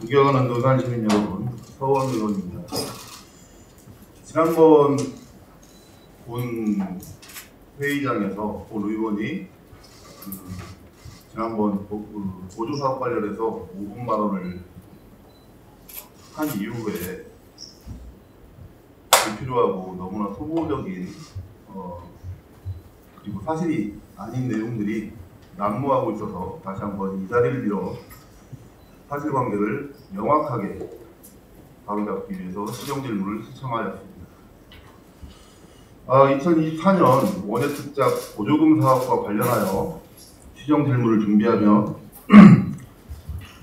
존경하는 노산시민 여러분, 서원 의원입니다. 지난번 본 회의장에서 본 의원이 지난번 보조사업 관련해서 5분 발언을 한 이후에 불필요하고 너무나 소모적인 그리고 사실이 아닌 내용들이 난무하고 있어서 다시 한번 이 자리를 빌어 사실관계를 명확하게 바로잡기 위해서 시정 질문을 신청하였습니다. 2024년 원예특작 보조금 사업과 관련하여 시정 질문을 준비하며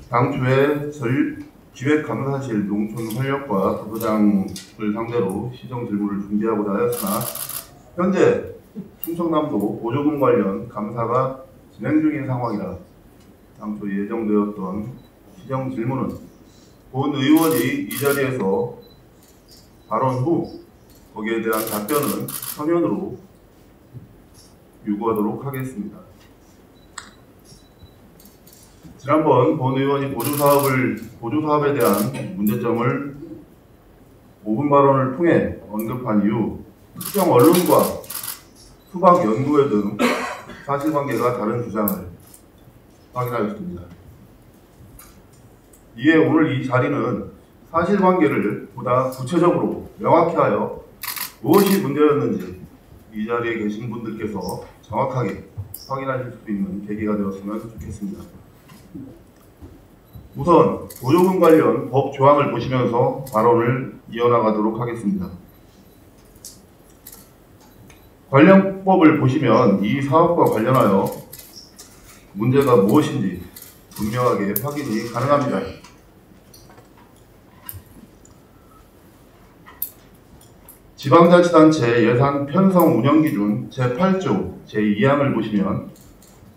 당초에 기획감사실 농촌활력과 부서장을 상대로 시정 질문을 준비하고자 하였으나 현재 충청남도 보조금 관련 감사가 진행 중인 상황이라 당초 예정되었던 시정 질문은 본 의원이 이 자리에서 발언 후 거기에 대한 답변은 서면으로 요구하도록 하겠습니다. 지난번 본 의원이 보조사업에 대한 문제점을 5분 발언을 통해 언급한 이후 특정 언론과 수박연구회 등 사실관계가 다른 주장을 확인하였습니다. 이에 오늘 이 자리는 사실관계를 보다 구체적으로 명확히 하여 무엇이 문제였는지 이 자리에 계신 분들께서 정확하게 확인하실 수 있는 계기가 되었으면 좋겠습니다. 우선 보조금 관련 법 조항을 보시면서 발언을 이어나가도록 하겠습니다. 관련법을 보시면 이 사업과 관련하여 문제가 무엇인지 분명하게 확인이 가능합니다. 지방자치단체 예산 편성 운영기준 제8조 제2항을 보시면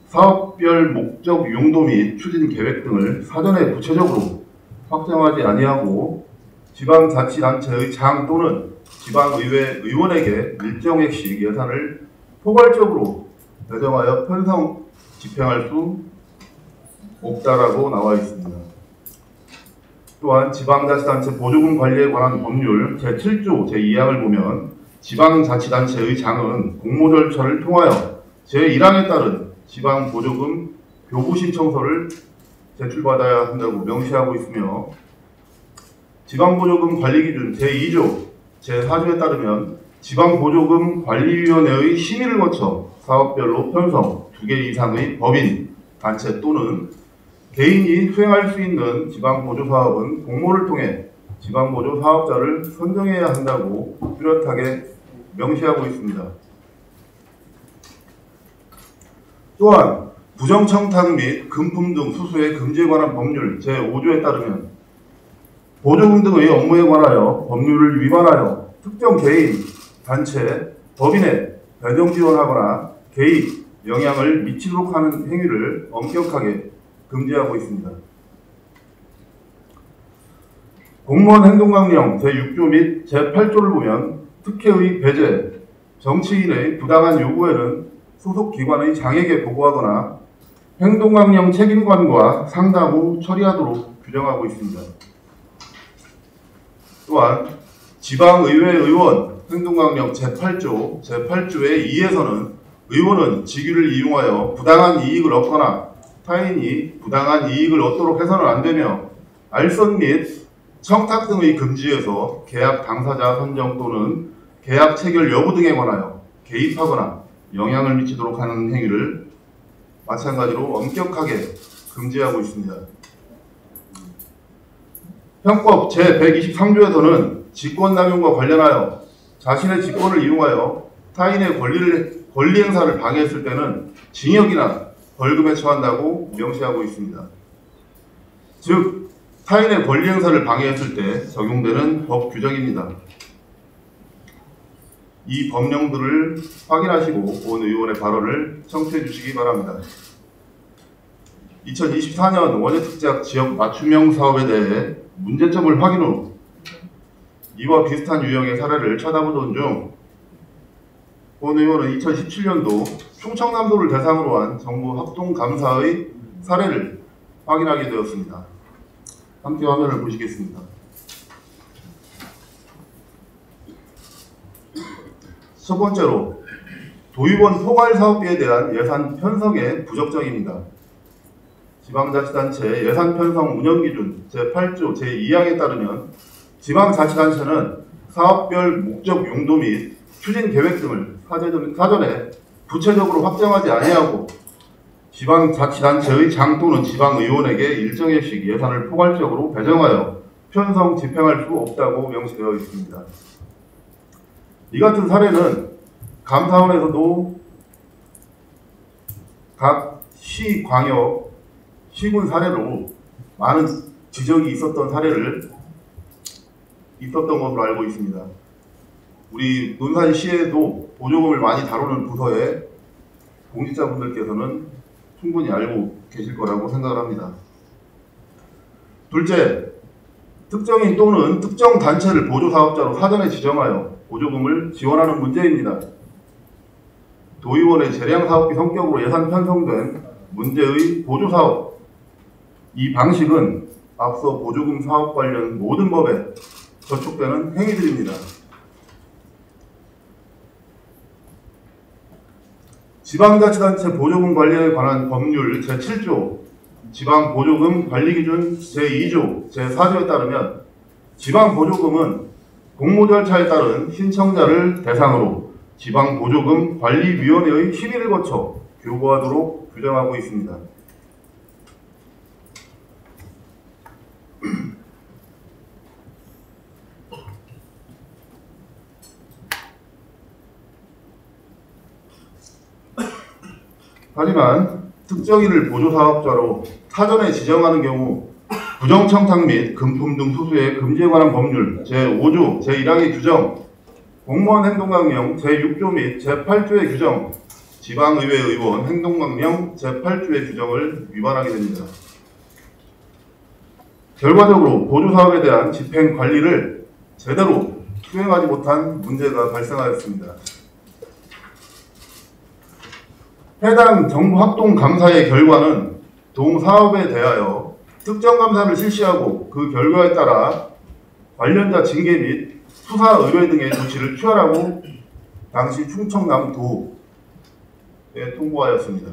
사업별 목적 용도 및 추진 계획 등을 사전에 구체적으로 확정하지 아니하고 지방자치단체의 장 또는 지방의회 의원에게 일정액씩 예산을 포괄적으로 배정하여 편성 집행할 수 없다라고 나와 있습니다. 또한 지방자치단체 보조금 관리에 관한 법률 제7조 제2항을 보면 지방자치단체의 장은 공모 절차를 통하여 제1항에 따른 지방보조금 교부 신청서를 제출받아야 한다고 명시하고 있으며 지방보조금 관리기준 제2조 제4조에 따르면 지방보조금 관리위원회의 심의를 거쳐 사업별로 편성 2개 이상의 법인, 단체 또는 개인이 수행할 수 있는 지방보조사업은 공모를 통해 지방보조사업자를 선정해야 한다고 뚜렷하게 명시하고 있습니다. 또한 부정청탁 및 금품 등 수수의 금지에 관한 법률 제5조에 따르면 보조금 등의 업무에 관하여 법률을 위반하여 특정 개인, 단체, 법인에 배정 지원하거나 개입, 영향을 미치도록 하는 행위를 엄격하게 금지하고 있습니다. 공무원 행동강령 제6조 및 제8조를 보면 특혜의 배제, 정치인의 부당한 요구에는 소속 기관의 장에게 보고하거나 행동강령 책임관과 상담 후 처리하도록 규정하고 있습니다. 또한 지방의회 의원 행동강령 제8조 제8조의 2에서는 의원은 직위를 이용하여 부당한 이익을 얻거나 타인이 부당한 이익을 얻도록 해서는 안되며 알선 및 청탁 등의 금지에서 계약 당사자 선정 또는 계약 체결 여부 등에 관하여 개입하거나 영향을 미치도록 하는 행위를 마찬가지로 엄격하게 금지하고 있습니다. 형법 제123조에서는 직권남용과 관련하여 자신의 직권을 이용하여 타인의 권리 행사를 방해했을 때는 징역이나 벌금에 처한다고 명시하고 있습니다. 즉, 타인의 권리 행사를 방해했을 때 적용되는 법 규정입니다. 이 법령들을 확인하시고 본 의원의 발언을 청취해 주시기 바랍니다. 2024년 원예특작 지역 맞춤형 사업에 대해 문제점을 확인 후 이와 비슷한 유형의 사례를 찾아보던 중 본 의원은 2017년도 충청남도를 대상으로 한 정부 합동감사의 사례를 확인하게 되었습니다. 함께 화면을 보시겠습니다. 첫 번째로 도의원 포괄사업비에 대한 예산 편성의 부적정입니다. 지방자치단체 예산 편성 운영기준 제8조 제2항에 따르면 지방자치단체는 사업별 목적 용도 및 추진 계획 등을 사전에 구체적으로 확정하지 아니하고 지방자치단체의 장 또는 지방의원에게 일정액씩 예산을 포괄적으로 배정하여 편성 집행할 수 없다고 명시되어 있습니다. 이 같은 사례는 감사원에서도 각 시, 광역, 시군 사례로 많은 지적이 있었던 것으로 알고 있습니다. 우리 논산시에도 보조금을 많이 다루는 부서의 공직자분들께서는 충분히 알고 계실 거라고 생각을 합니다. 둘째, 특정인 또는 특정 단체를 보조사업자로 사전에 지정하여 보조금을 지원하는 문제입니다. 도의원의 재량사업비 성격으로 예산 편성된 문제의 보조사업, 이 방식은 앞서 보조금 사업 관련 모든 법에 저촉되는 행위들입니다. 지방자치단체 보조금 관리에 관한 법률 제7조 지방보조금 관리기준 제2조 제4조에 따르면 지방보조금은 공모 절차에 따른 신청자를 대상으로 지방보조금 관리위원회의 심의를 거쳐 교부하도록 규정하고 있습니다. 하지만 특정인을 보조사업자로 사전에 지정하는 경우 부정청탁 및 금품 등 수수의 금지에 관한 법률 제5조 제1항의 규정, 공무원 행동강령 제6조 및 제8조의 규정, 지방의회 의원 행동강령 제8조의 규정을 위반하게 됩니다. 결과적으로 보조사업에 대한 집행관리를 제대로 수행하지 못한 문제가 발생하였습니다. 해당 정부합동감사의 결과는 동사업에 대하여 특정 감사를 실시하고 그 결과에 따라 관련자 징계 및 수사 의뢰 등의 조치를 취하라고 당시 충청남도에 통보하였습니다.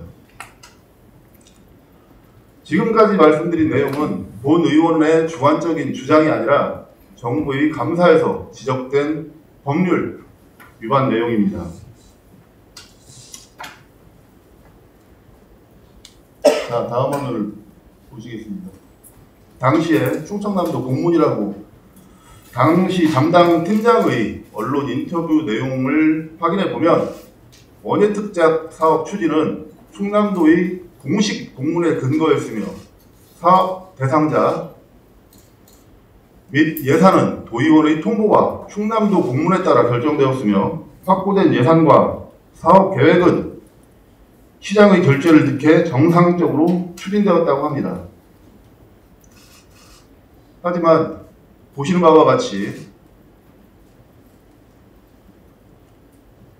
지금까지 말씀드린 내용은 본 의원의 주관적인 주장이 아니라 정부의 감사에서 지적된 법률 위반 내용입니다. 자, 다음 화면을 보시겠습니다. 당시에 충청남도 공문이라고 당시 담당 팀장의 언론 인터뷰 내용을 확인해 보면 원예특작 사업 추진은 충남도의 공식 공문에 근거했으며 사업 대상자 및 예산은 도의원의 통보와 충남도 공문에 따라 결정되었으며 확보된 예산과 사업 계획은 시장의 결재를 득해 정상적으로 추진되었다고 합니다. 하지만 보시는 바와 같이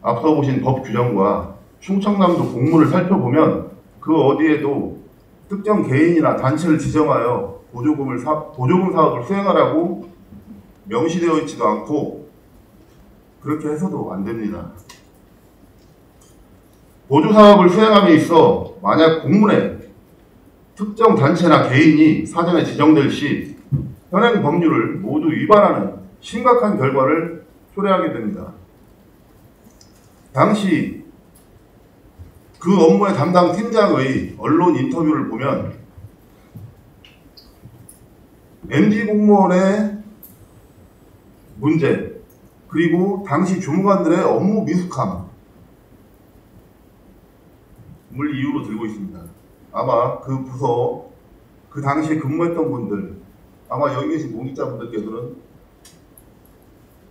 앞서 보신 법 규정과 충청남도 공문을 살펴보면 그 어디에도 특정 개인이나 단체를 지정하여 보조금 사업을 수행하라고 명시되어 있지도 않고 그렇게 해서도 안 됩니다. 보조사업을 수행함에 있어 만약 공문에 특정 단체나 개인이 사전에 지정될 시 현행 법률을 모두 위반하는 심각한 결과를 초래하게 됩니다. 당시 그 업무의 담당 팀장의 언론 인터뷰를 보면 MD 공무원의 문제 그리고 당시 주무관들의 업무 미숙함 을 이유로 들고 있습니다. 아마 그 부서, 그 당시에 근무했던 분들, 아마 여기 계신 공직자분들께서는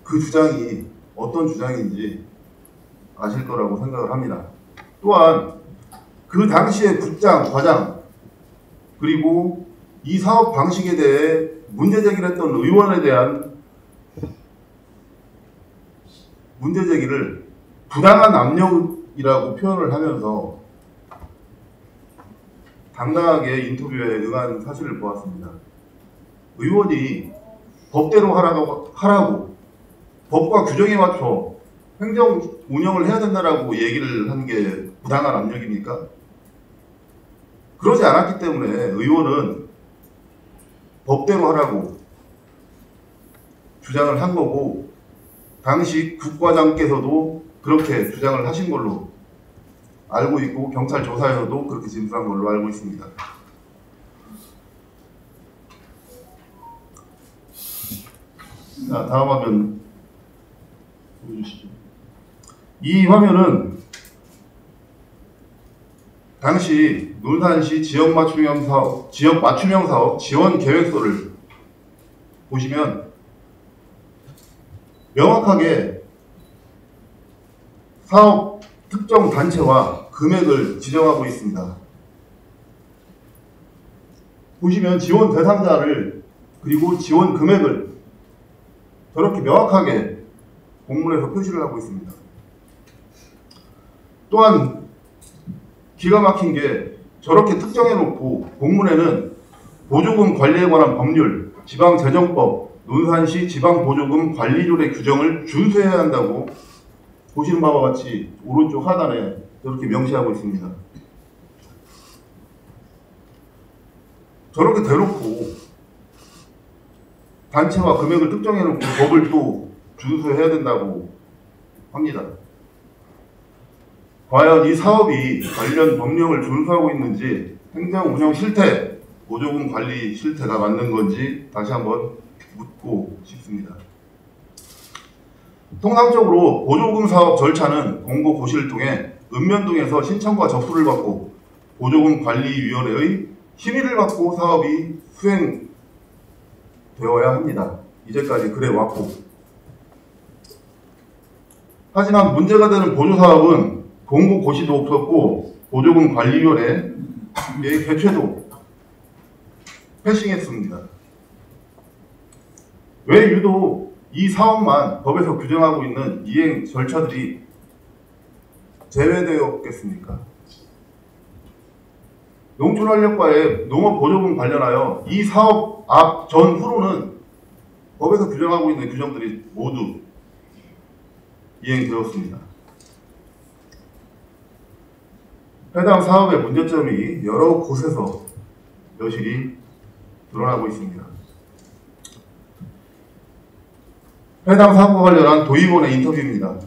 그 주장이 어떤 주장인지 아실 거라고 생각을 합니다. 또한 그 당시에 국장, 과장, 그리고 이 사업 방식에 대해 문제 제기를 했던 의원에 대한 문제 제기를 부당한 압력이라고 표현을 하면서 당당하게 인터뷰에 응한 사실을 보았습니다. 의원이 법대로 하라고 법과 규정에 맞춰 행정 운영을 해야 된다라고 얘기를 하는 게 부당한 압력입니까? 그러지 않았기 때문에 의원은 법대로 하라고 주장을 한 거고, 당시 국과장께서도 그렇게 주장을 하신 걸로 알고 있고, 경찰 조사에서도 그렇게 진술한 걸로 알고 있습니다. 자, 다음 화면 보여주시죠. 이 화면은 당시 논산시 지역 맞춤형 사업 지원 계획서를 보시면 명확하게 사업 특정 단체와 금액을 지정하고 있습니다. 보시면 지원 대상자를 그리고 지원 금액을 저렇게 명확하게 공문에서 표시를 하고 있습니다. 또한 기가 막힌 게 저렇게 특정해놓고 공문에는 보조금 관리에 관한 법률, 지방재정법, 논산시 지방보조금 관리조례 규정을 준수해야 한다고 보시는 바와 같이 오른쪽 하단에 저렇게 명시하고 있습니다. 저렇게 대놓고 단체와 금액을 특정해놓고 법을 또 준수해야 된다고 합니다. 과연 이 사업이 관련 법령을 준수하고 있는지, 행정 운영 실태, 보조금 관리 실태가 맞는 건지 다시 한번 묻고 싶습니다. 통상적으로 보조금 사업 절차는 공고 고시를 통해 읍면동에서 신청과 접수를 받고 보조금 관리위원회의 심의를 받고 사업이 수행되어야 합니다. 이제까지 그래 왔고, 하지만 문제가 되는 보조사업은 공고 고시도 없었고 보조금 관리위원회의 개최도 패싱했습니다. 왜 유독 이 사업만 법에서 규정하고 있는 이행 절차들이 제외되었겠습니까? 농촌활력과의 농업보조금 관련하여 이 사업 앞 전후로는 법에서 규정하고 있는 규정들이 모두 이행되었습니다. 해당 사업의 문제점이 여러 곳에서 여실히 드러나고 있습니다. 해당 사업과 관련한 도의원의 인터뷰입니다.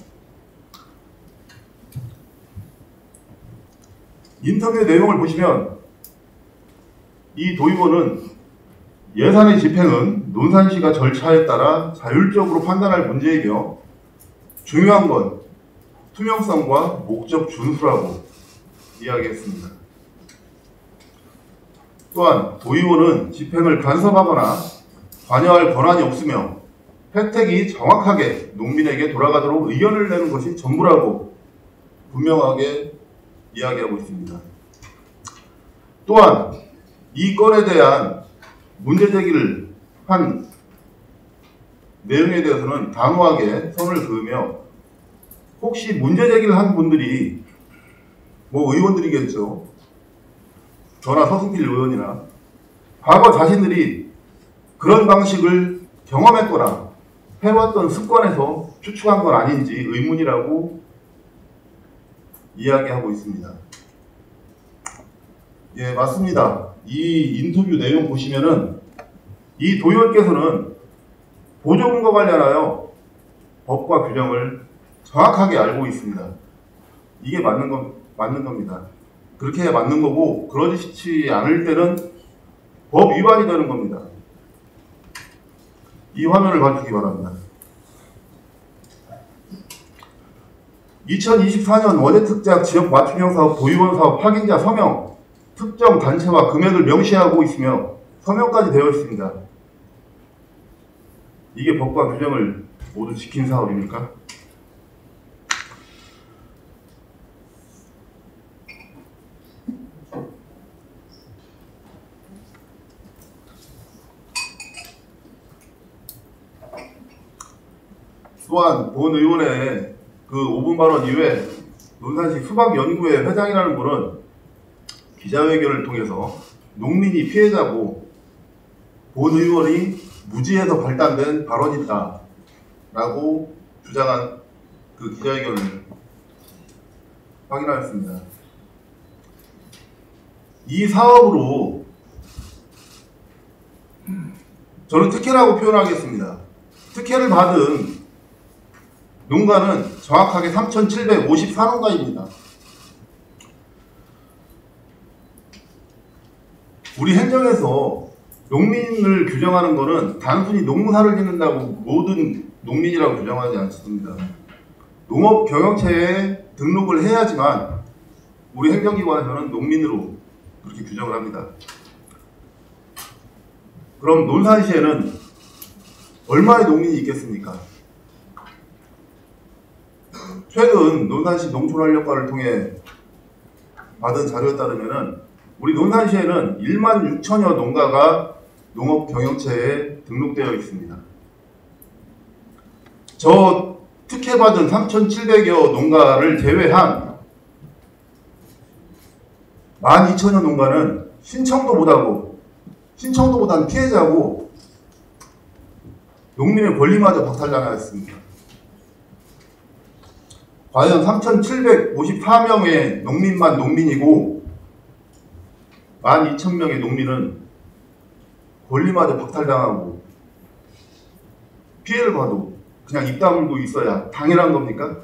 인터뷰의 내용을 보시면 이 도의원은 예산의 집행은 논산시가 절차에 따라 자율적으로 판단할 문제이며 중요한 건 투명성과 목적 준수라고 이야기했습니다. 또한 도의원은 집행을 간섭하거나 관여할 권한이 없으며 혜택이 정확하게 농민에게 돌아가도록 의견을 내는 것이 전부라고 분명하게 이야기하고 있습니다. 또한 이 건에 대한 문제 제기를 한 내용에 대해서는 단호하게 선을 그으며, 혹시 문제 제기를 한 분들이 뭐 의원들이겠죠. 저나 서승필 의원이나 과거 자신들이 그런 방식을 경험했거나 해왔던 습관에서 추측한 건 아닌지 의문이라고 이야기하고 있습니다. 예, 맞습니다. 이 인터뷰 내용 보시면은 이 도의원께서는 보조금과 관련하여 법과 규정을 정확하게 알고 있습니다. 이게 맞는 겁니다. 그렇게 해야 맞는 거고, 그러지 않을 때는 법 위반이 되는 겁니다. 이 화면을 봐주시기 바랍니다. 2024년 원예특작 지역 맞춤형 사업 도의원 사업 확인자 서명, 특정 단체와 금액을 명시하고 있으며 서명까지 되어 있습니다. 이게 법과 규정을 모두 지킨 사업입니까? 또한 본 의원의 그 5분 발언 이후에 논산시 수박연구회 회장이라는 분은 기자회견을 통해서 농민이 피해자고 본 의원이 무지에서 발단된 발언이다 라고 주장한 그 기자회견을 확인하였습니다. 이 사업으로 저는 특혜라고 표현하겠습니다. 특혜를 받은 농가는 정확하게 3,754농가입니다. 우리 행정에서 농민을 규정하는 것은 단순히 농사를 짓는다고 모든 농민이라고 규정하지 않습니다. 농업 경영체에 등록을 해야지만 우리 행정기관에서는 농민으로 그렇게 규정을 합니다. 그럼 논산시에는 얼마의 농민이 있겠습니까? 최근 논산시 농촌활력과를 통해 받은 자료에 따르면 우리 논산시에는 1만 6천여 농가가 농업경영체에 등록되어 있습니다. 저 특혜받은 3,700여 농가를 제외한 12,000여 농가는 신청도보다는 피해자고 농민의 권리마저 박탈당하였습니다. 과연 3,754명의 농민만 농민이고 12,000명의 농민은 권리마저 박탈당하고 피해를 봐도 그냥 입 다물고 있어야 당연한 겁니까?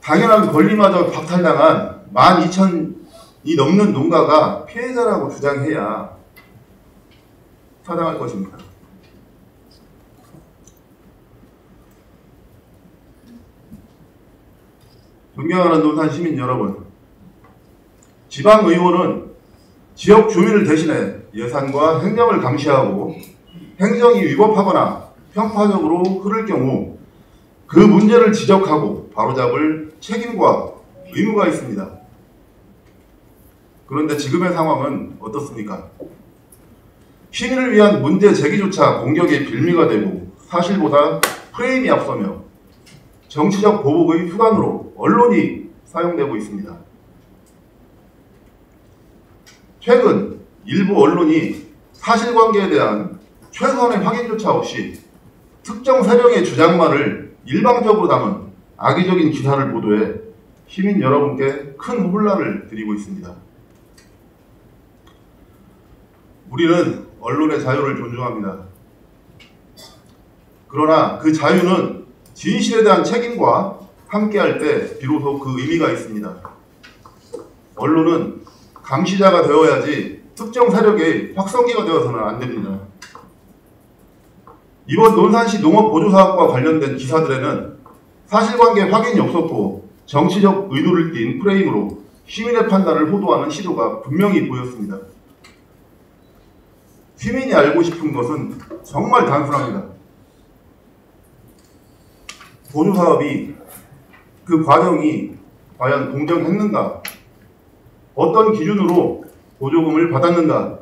당연한 권리마저 박탈당한 12,000이 넘는 농가가 피해자라고 주장해야 타당할 것입니다. 존경하는 논산 시민 여러분, 지방의원은 지역 주민을 대신해 예산과 행정을 감시하고 행정이 위법하거나 편파적으로 흐를 경우 그 문제를 지적하고 바로잡을 책임과 의무가 있습니다. 그런데 지금의 상황은 어떻습니까? 시민을 위한 문제 제기조차 공격의 빌미가 되고 사실보다 프레임이 앞서며 정치적 보복의 수단으로 언론이 사용되고 있습니다. 최근 일부 언론이 사실관계에 대한 최소한의 확인조차 없이 특정 세력의 주장만을 일방적으로 담은 악의적인 기사를 보도해 시민 여러분께 큰 혼란을 드리고 있습니다. 우리는 언론의 자유를 존중합니다. 그러나 그 자유는 진실에 대한 책임과 함께할 때 비로소 그 의미가 있습니다. 언론은 감시자가 되어야지 특정 세력의 확성기가 되어서는 안 됩니다. 이번 논산시 농업보조사업과 관련된 기사들에는 사실관계 확인이 없었고 정치적 의도를 띤 프레임으로 시민의 판단을 호도하는 시도가 분명히 보였습니다. 시민이 알고 싶은 것은 정말 단순합니다. 보조사업이 그 과정이 과연 공정했는가? 어떤 기준으로 보조금을 받았는가?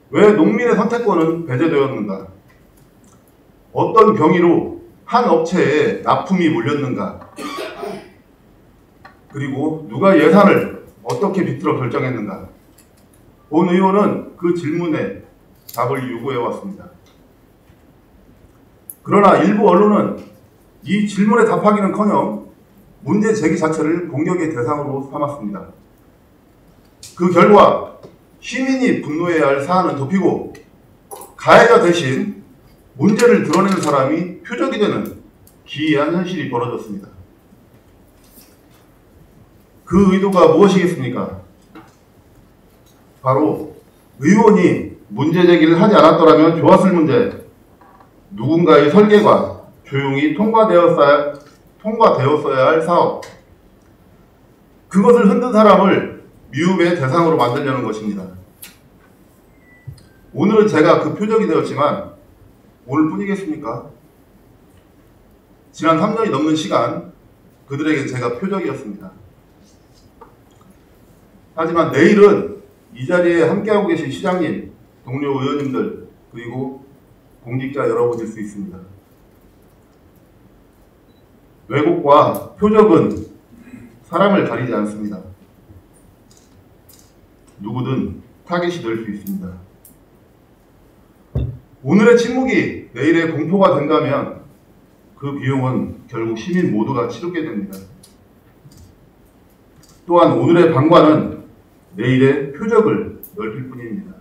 왜 농민의 선택권은 배제되었는가? 어떤 경위로 한 업체에 납품이 몰렸는가? 그리고 누가 예산을 어떻게 비틀어 결정했는가? 본 의원은 그 질문에 답을 요구해왔습니다. 그러나 일부 언론은 이 질문에 답하기는커녕 문제 제기 자체를 공격의 대상으로 삼았습니다. 그 결과 시민이 분노해야 할 사안은 덮이고 가해자 대신 문제를 드러내는 사람이 표적이 되는 기이한 현실이 벌어졌습니다. 그 의도가 무엇이겠습니까? 바로 의원이 문제 제기를 하지 않았더라면 좋았을 문제, 누군가의 설계가 조용히 통과되었어야 할 사업, 그것을 흔든 사람을 미움의 대상으로 만들려는 것입니다. 오늘은 제가 그 표적이 되었지만 오늘뿐이겠습니까? 지난 3년이 넘는 시간 그들에게 제가 표적이었습니다. 하지만 내일은 이 자리에 함께하고 계신 시장님, 동료 의원님들, 그리고 공직자 여러분일 수 있습니다. 왜곡과 표적은 사람을 가리지 않습니다. 누구든 타깃이 될 수 있습니다. 오늘의 침묵이 내일의 공포가 된다면 그 비용은 결국 시민 모두가 치르게 됩니다. 또한 오늘의 방관은 내일의 표적을 넓힐 뿐입니다.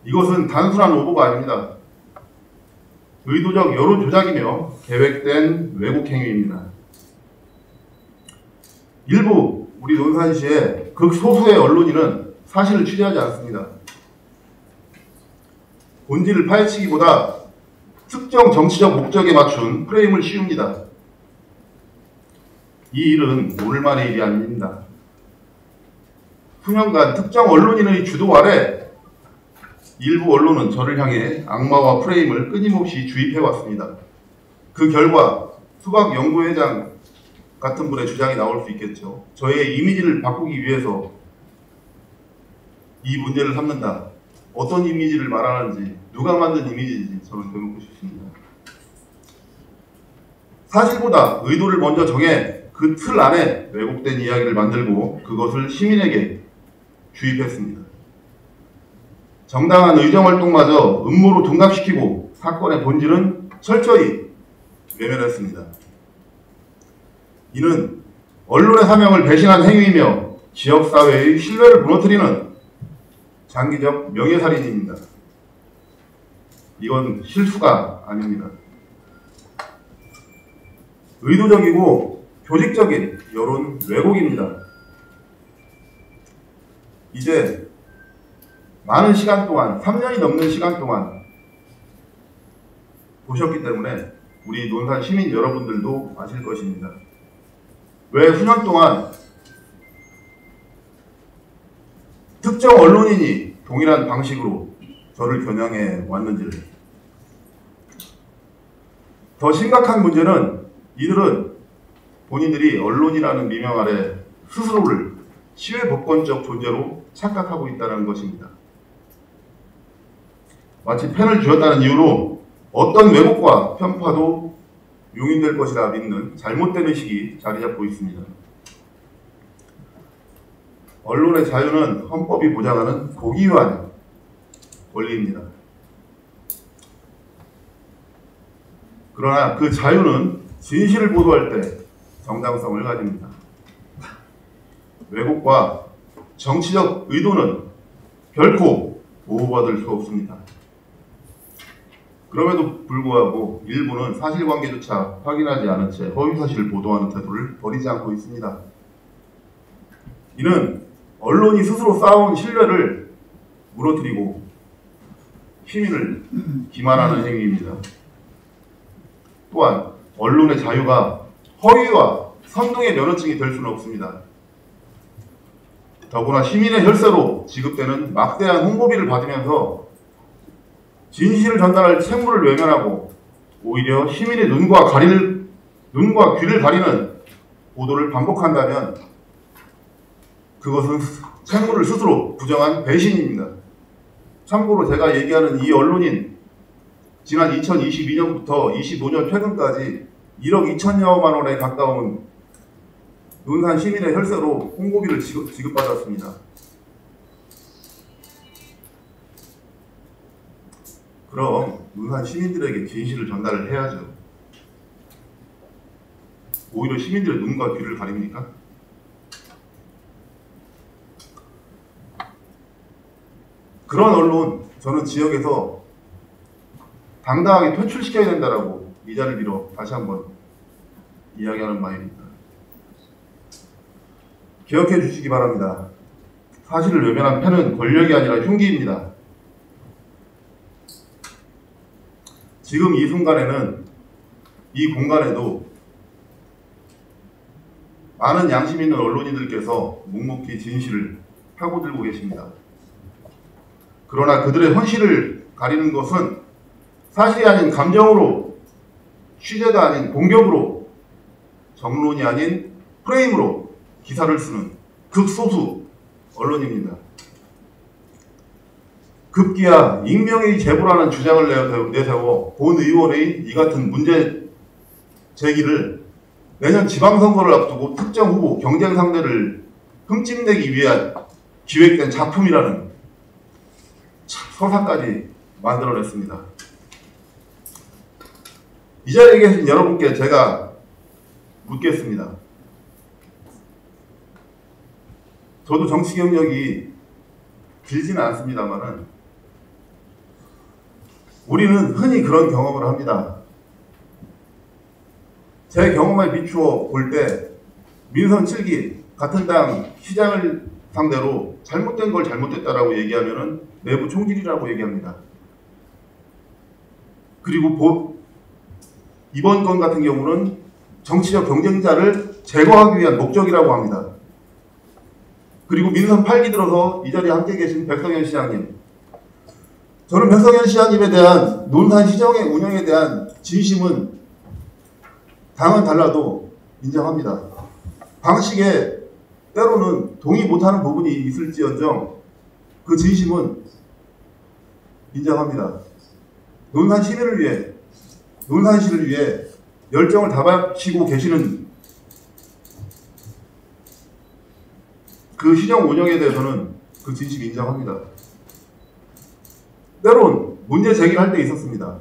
이것은 단순한 오보가 아닙니다. 의도적 여론 조작이며 계획된 왜곡 행위입니다. 일부 우리 논산시의 극소수의 언론인은 사실을 취재하지 않습니다. 본질을 파헤치기보다 특정 정치적 목적에 맞춘 프레임을 씌웁니다. 이 일은 오늘만의 일이 아닙니다. 수년간 특정 언론인의 주도 아래 일부 언론은 저를 향해 악마와 프레임을 끊임없이 주입해왔습니다. 그 결과 수박 연구회장 같은 분의 주장이 나올 수 있겠죠. 저의 이미지를 바꾸기 위해서 이 문제를 삼는다. 어떤 이미지를 말하는지, 누가 만든 이미지인지 저는 되묻고 싶습니다. 사실보다 의도를 먼저 정해 그 틀 안에 왜곡된 이야기를 만들고 그것을 시민에게 주입했습니다. 정당한 의정활동마저 음모로 둔갑시키고 사건의 본질은 철저히 외면했습니다. 이는 언론의 사명을 배신한 행위이며 지역사회의 신뢰를 무너뜨리는 장기적 명예살인입니다. 이건 실수가 아닙니다. 의도적이고 조직적인 여론 왜곡입니다. 이제 많은 시간 동안, 3년이 넘는 시간 동안 보셨기 때문에 우리 논산 시민 여러분들도 아실 것입니다. 왜 수년 동안 특정 언론인이 동일한 방식으로 저를 겨냥해 왔는지를. 더 심각한 문제는 이들은 본인들이 언론이라는 미명 아래 스스로를 시외법권적 존재로 착각하고 있다는 것입니다. 마치 펜을 쥐었다는 이유로 어떤 왜곡과 편파도 용인될 것이라 믿는 잘못된 의식이 자리 잡고 있습니다. 언론의 자유는 헌법이 보장하는 고귀한 권리입니다. 그러나 그 자유는 진실을 보도할 때 정당성을 가집니다. 왜곡과 정치적 의도는 결코 보호받을 수 없습니다. 그럼에도 불구하고 일부는 사실관계조차 확인하지 않은 채 허위사실을 보도하는 태도를 버리지 않고 있습니다. 이는 언론이 스스로 쌓아온 신뢰를 무너뜨리고 시민을 기만하는 행위입니다. 또한 언론의 자유가 허위와 선동의 면허증이 될 수는 없습니다. 더구나 시민의 혈세로 지급되는 막대한 홍보비를 받으면서 진실을 전달할 책무를 외면하고 오히려 시민의 눈과 귀를 가리는 보도를 반복한다면 그것은 책무를 스스로 부정한 배신입니다. 참고로 제가 얘기하는 이 언론인 지난 2022년부터 25년 최근까지 1억 2천여만 원에 가까운 논산 시민의 혈세로 홍보비를 지급받았습니다. 그럼 논산 시민들에게 진실을 전달을 해야죠. 오히려 시민들의 눈과 귀를 가립니까? 그런 언론, 저는 지역에서 당당하게 퇴출시켜야 된다라고 이 자리를 빌어 다시 한번 이야기하는 바입니다. 기억해 주시기 바랍니다. 사실을 외면한 펜은 권력이 아니라 흉기입니다. 지금 이 순간에는, 이 공간에도 많은 양심 있는 언론인들께서 묵묵히 진실을 파고들고 계십니다. 그러나 그들의 현실을 가리는 것은 사실이 아닌 감정으로, 취재가 아닌 공격으로, 정론이 아닌 프레임으로 기사를 쓰는 극소수 언론입니다. 급기야 익명의 제보라는 주장을 내세워 본 의원의 이 같은 문제 제기를 내년 지방선거를 앞두고 특정 후보, 경쟁 상대를 흠집내기 위한 기획된 작품이라는 서사까지 만들어냈습니다. 이 자리에 계신 여러분께 제가 묻겠습니다. 저도 정치 경력이 길지는 않습니다만은 우리는 흔히 그런 경험을 합니다. 제 경험에 비추어 볼 때 민선 7기 같은 당 시장을 상대로 잘못된 걸 잘못됐다라고 얘기하면은 내부 총질이라고 얘기합니다. 그리고 이번 건 같은 경우는 정치적 경쟁자를 제거하기 위한 목적이라고 합니다. 그리고 민선 8기 들어서 이 자리에 함께 계신 백성현 시장님, 저는 백성현 시장님에 대한 논산 시정의 운영에 대한 진심은 당은 달라도 인정합니다. 방식에 때로는 동의 못하는 부분이 있을지언정 그 진심은 인정합니다. 논산 시민을 위해, 논산시를 위해 열정을 다바치고 계시는 그 시정 운영에 대해서는 그 진심 인정합니다. 때론 문제 제기를 할 때 있었습니다.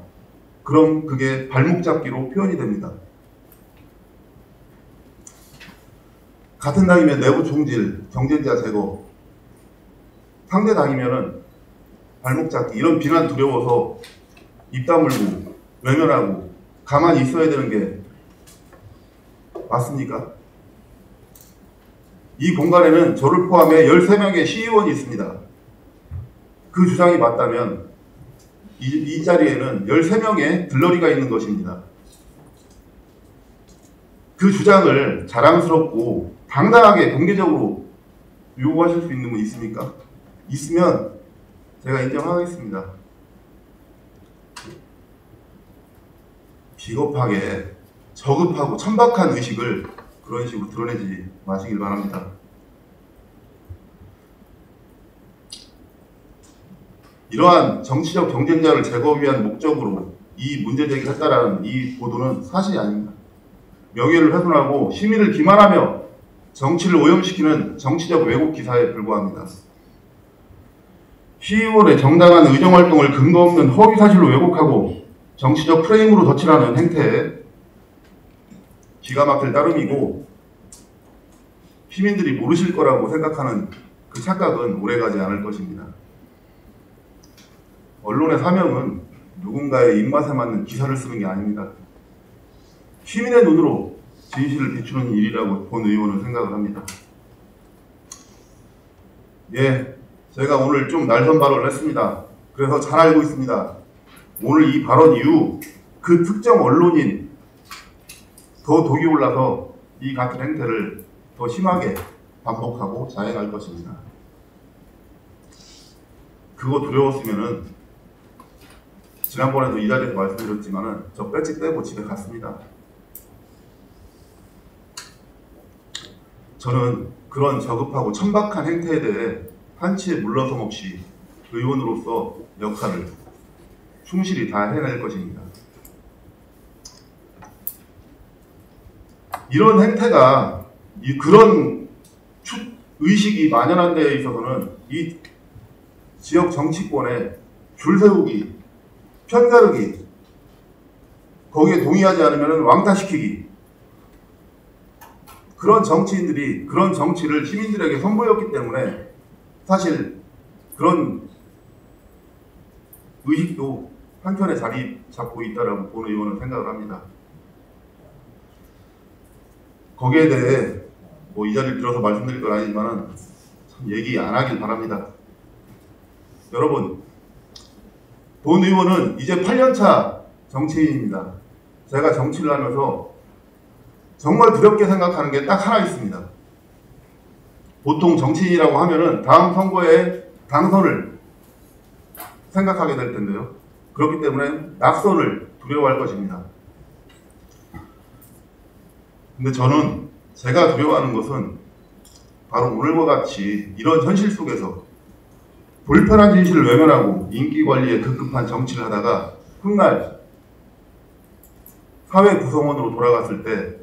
그럼 그게 발목 잡기로 표현이 됩니다. 같은 당이면 내부 총질, 경쟁자 제거, 상대 당이면은 발목 잡기, 이런 비난 두려워서 입 다물고 외면하고 가만히 있어야 되는 게 맞습니까? 이 공간에는 저를 포함해 13명의 시의원이 있습니다. 그 주장이 맞다면 이 자리에는 13명의 들러리가 있는 것입니다. 그 주장을 자랑스럽고 당당하게 공개적으로 요구하실 수 있는 분 있습니까? 있으면 제가 인정하겠습니다. 비겁하게 저급하고 천박한 의식을 그런 식으로 드러내지 마시길 바랍니다. 이러한 정치적 경쟁자를 제거하기 위한 목적으로 이 문제 제기를 했다라는 이 보도는 사실이 아닙니다. 명예를 훼손하고 시민을 기만하며 정치를 오염시키는 정치적 왜곡 기사에 불과합니다. 시의원의 정당한 의정활동을 근거 없는 허위사실로 왜곡하고 정치적 프레임으로 덧칠하는 행태에 기가 막힐 따름이고, 시민들이 모르실 거라고 생각하는 그 착각은 오래가지 않을 것입니다. 언론의 사명은 누군가의 입맛에 맞는 기사를 쓰는 게 아닙니다. 시민의 눈으로 진실을 비추는 일이라고 본 의원은 생각을 합니다. 예, 제가 오늘 좀 날선 발언을 했습니다. 그래서 잘 알고 있습니다. 오늘 이 발언 이후 그 특정 언론인 더 독이 올라서 이 같은 행태를 더 심하게 반복하고 자행할 것입니다. 그거 두려웠으면은 지난번에도 이 자리에서 말씀드렸지만은 저 배지 떼고 집에 갔습니다. 저는 그런 저급하고 천박한 행태에 대해 한치의 물러섬 없이 의원으로서 역할을 충실히 다 해낼 것입니다. 이런 행태가 그런 의식이 만연한 데에 있어서는 이 지역 정치권에 줄 세우기, 편가르기, 거기에 동의하지 않으면 왕따시키기, 그런 정치인들이 그런 정치를 시민들에게 선보였기 때문에 사실 그런 의식도 한편에 자리 잡고 있다라고 본 의원은 생각을 합니다. 거기에 대해 이 자리를 들어서 말씀드릴 건 아니지만 참 얘기 안 하길 바랍니다. 여러분, 본 의원은 이제 8년차 정치인입니다. 제가 정치를 하면서 정말 두렵게 생각하는 게 딱 하나 있습니다. 보통 정치인이라고 하면은 다음 선거에 당선을 생각하게 될 텐데요. 그렇기 때문에 낙선을 두려워할 것입니다. 근데 저는 제가 두려워하는 것은 바로 오늘과 같이 이런 현실 속에서 불편한 진실을 외면하고 인기 관리에 급급한 정치를 하다가 훗날 사회 구성원으로 돌아갔을 때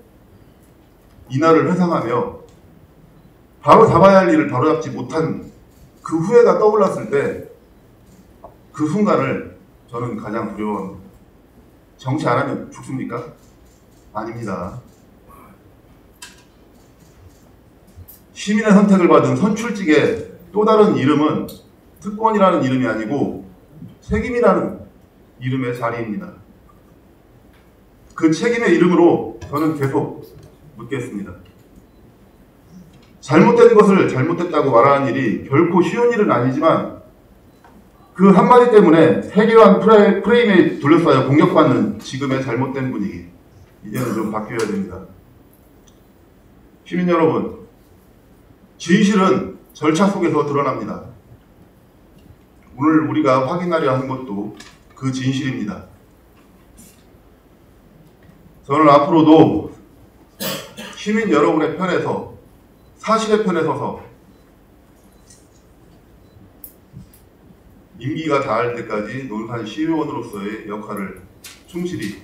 이날을 회상하며 바로 잡아야 할 일을 바로잡지 못한 그 후회가 떠올랐을 때 그 순간을 저는 가장 두려워합니다. 정치 안 하면 죽습니까? 아닙니다. 시민의 선택을 받은 선출직의 또 다른 이름은 특권이라는 이름이 아니고 책임이라는 이름의 자리입니다. 그 책임의 이름으로 저는 계속 묻겠습니다. 잘못된 것을 잘못됐다고 말하는 일이 결코 쉬운 일은 아니지만 그 한마디 때문에 세계관 프레임에 둘러싸여 공격받는 지금의 잘못된 분위기, 이제는 좀 바뀌어야 됩니다. 시민 여러분, 진실은 절차 속에서 드러납니다. 오늘 우리가 확인하려 한 것도 그 진실입니다. 저는 앞으로도 시민 여러분의 편에서, 사실의 편에 서서 임기가 다할 때까지 논산 시의원으로서의 역할을 충실히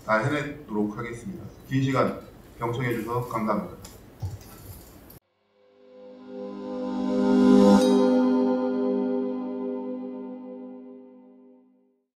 다 해내도록 하겠습니다. 긴 시간 경청해 주셔서 감사합니다.